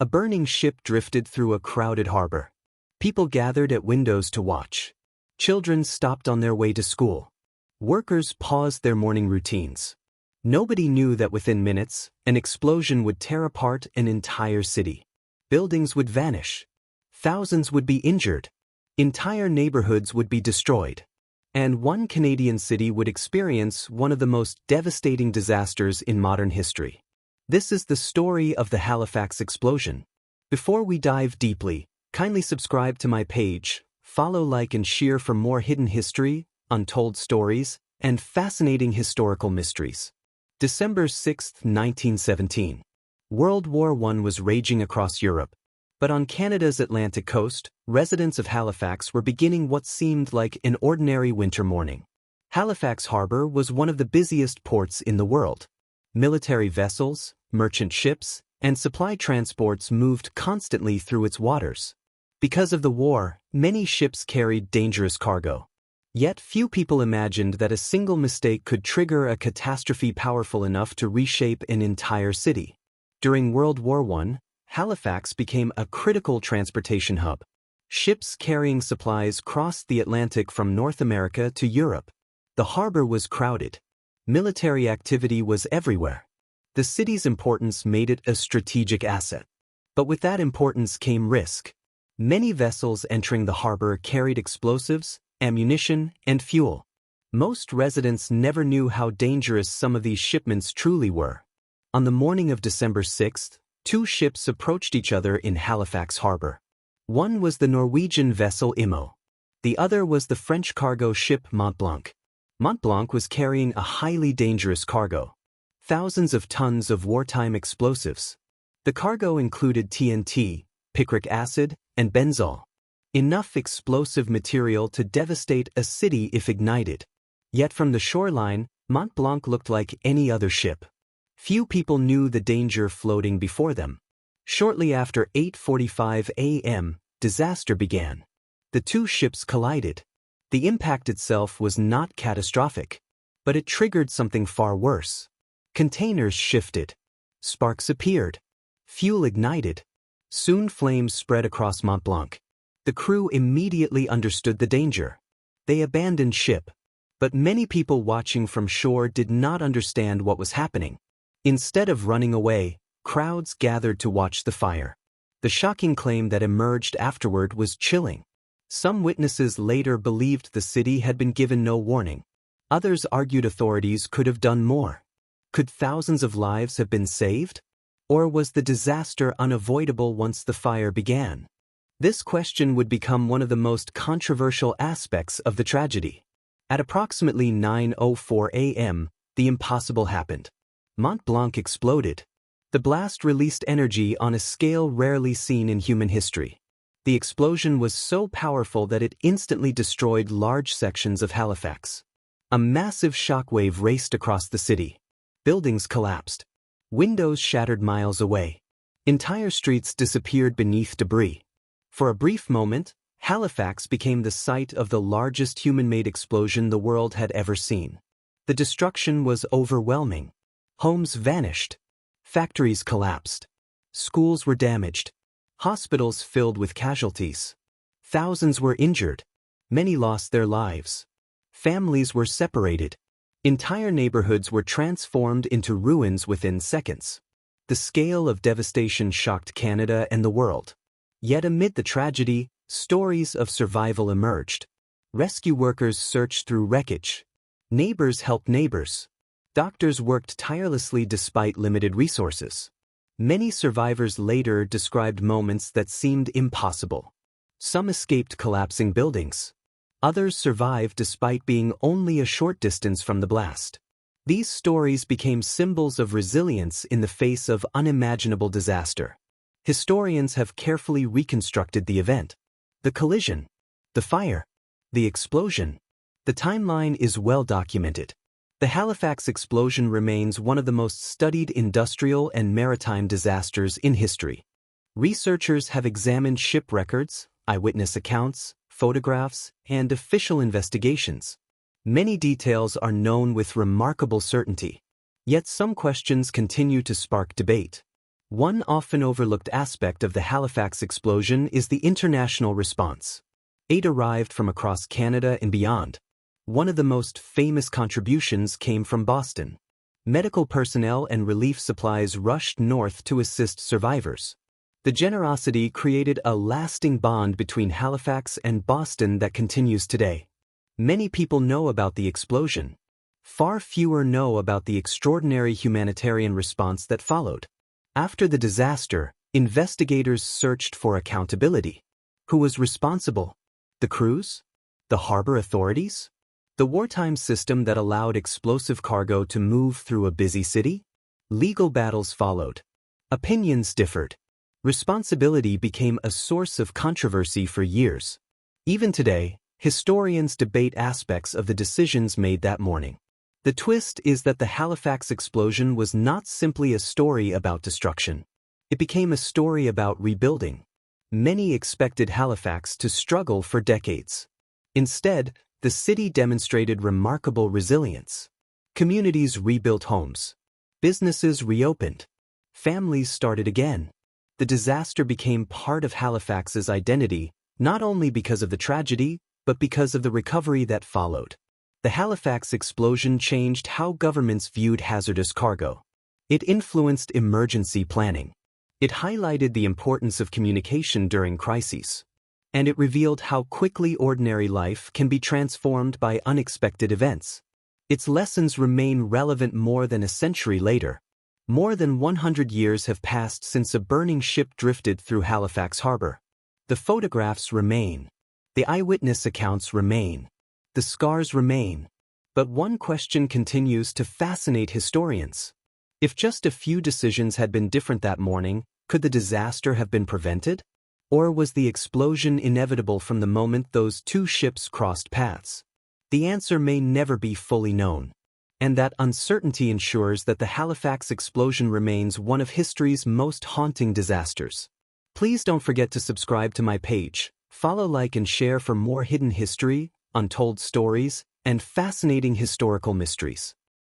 A burning ship drifted through a crowded harbor. People gathered at windows to watch. Children stopped on their way to school. Workers paused their morning routines. Nobody knew that within minutes, an explosion would tear apart an entire city. Buildings would vanish. Thousands would be injured. Entire neighborhoods would be destroyed. And one Canadian city would experience one of the most devastating disasters in modern history. This is the story of the Halifax Explosion. Before we dive deeply, kindly subscribe to my page, follow, like, and share for more hidden history, untold stories, and fascinating historical mysteries. December 6, 1917. World War I was raging across Europe. But on Canada's Atlantic coast, residents of Halifax were beginning what seemed like an ordinary winter morning. Halifax Harbour was one of the busiest ports in the world. Military vessels, merchant ships, and supply transports moved constantly through its waters. Because of the war, many ships carried dangerous cargo. Yet few people imagined that a single mistake could trigger a catastrophe powerful enough to reshape an entire city. During World War I, Halifax became a critical transportation hub. Ships carrying supplies crossed the Atlantic from North America to Europe. The harbor was crowded. Military activity was everywhere. The city's importance made it a strategic asset. But with that importance came risk. Many vessels entering the harbor carried explosives, ammunition, and fuel. Most residents never knew how dangerous some of these shipments truly were. On the morning of December 6th, two ships approached each other in Halifax Harbour. One was the Norwegian vessel Imo. The other was the French cargo ship Mont Blanc. Mont Blanc was carrying a highly dangerous cargo. Thousands of tons of wartime explosives. The cargo included TNT, picric acid, and benzol. Enough explosive material to devastate a city if ignited. Yet from the shoreline, Mont Blanc looked like any other ship. Few people knew the danger floating before them. Shortly after 8:45 a.m., disaster began. The two ships collided. The impact itself was not catastrophic, but it triggered something far worse. Containers shifted. Sparks appeared. Fuel ignited. Soon flames spread across Mont Blanc. The crew immediately understood the danger. They abandoned ship. But many people watching from shore did not understand what was happening. Instead of running away, crowds gathered to watch the fire. The shocking claim that emerged afterward was chilling. Some witnesses later believed the city had been given no warning. Others argued authorities could have done more. Could thousands of lives have been saved? Or was the disaster unavoidable once the fire began? This question would become one of the most controversial aspects of the tragedy. At approximately 9:04 a.m., the impossible happened. Mont Blanc exploded. The blast released energy on a scale rarely seen in human history. The explosion was so powerful that it instantly destroyed large sections of Halifax. A massive shockwave raced across the city. Buildings collapsed. Windows shattered miles away. Entire streets disappeared beneath debris. For a brief moment, Halifax became the site of the largest human-made explosion the world had ever seen. The destruction was overwhelming. Homes vanished. Factories collapsed. Schools were damaged. Hospitals filled with casualties. Thousands were injured. Many lost their lives. Families were separated. Entire neighborhoods were transformed into ruins within seconds. The scale of devastation shocked Canada and the world. Yet amid the tragedy, stories of survival emerged. Rescue workers searched through wreckage. Neighbors helped neighbors. Doctors worked tirelessly despite limited resources. Many survivors later described moments that seemed impossible. Some escaped collapsing buildings. Others survived despite being only a short distance from the blast. These stories became symbols of resilience in the face of unimaginable disaster. Historians have carefully reconstructed the event. The collision, the fire, the explosion. The timeline is well documented. The Halifax explosion remains one of the most studied industrial and maritime disasters in history. Researchers have examined ship records, eyewitness accounts, photographs, and official investigations. Many details are known with remarkable certainty. Yet some questions continue to spark debate. One often overlooked aspect of the Halifax explosion is the international response. Aid arrived from across Canada and beyond. One of the most famous contributions came from Boston. Medical personnel and relief supplies rushed north to assist survivors. The generosity created a lasting bond between Halifax and Boston that continues today. Many people know about the explosion. Far fewer know about the extraordinary humanitarian response that followed. After the disaster, investigators searched for accountability. Who was responsible? The crews? The harbor authorities? The wartime system that allowed explosive cargo to move through a busy city? Legal battles followed. Opinions differed. Responsibility became a source of controversy for years. Even today, historians debate aspects of the decisions made that morning. The twist is that the Halifax explosion was not simply a story about destruction. It became a story about rebuilding. Many expected Halifax to struggle for decades. Instead, the city demonstrated remarkable resilience. Communities rebuilt homes. Businesses reopened. Families started again. The disaster became part of Halifax's identity, not only because of the tragedy, but because of the recovery that followed. The Halifax explosion changed how governments viewed hazardous cargo. It influenced emergency planning. It highlighted the importance of communication during crises. And it revealed how quickly ordinary life can be transformed by unexpected events. Its lessons remain relevant more than a century later. More than 100 years have passed since a burning ship drifted through Halifax Harbour. The photographs remain. The eyewitness accounts remain. The scars remain. But one question continues to fascinate historians. If just a few decisions had been different that morning, could the disaster have been prevented? Or was the explosion inevitable from the moment those two ships crossed paths? The answer may never be fully known. And that uncertainty ensures that the Halifax explosion remains one of history's most haunting disasters. Please don't forget to subscribe to my page, follow, like, and share for more hidden history, untold stories, and fascinating historical mysteries.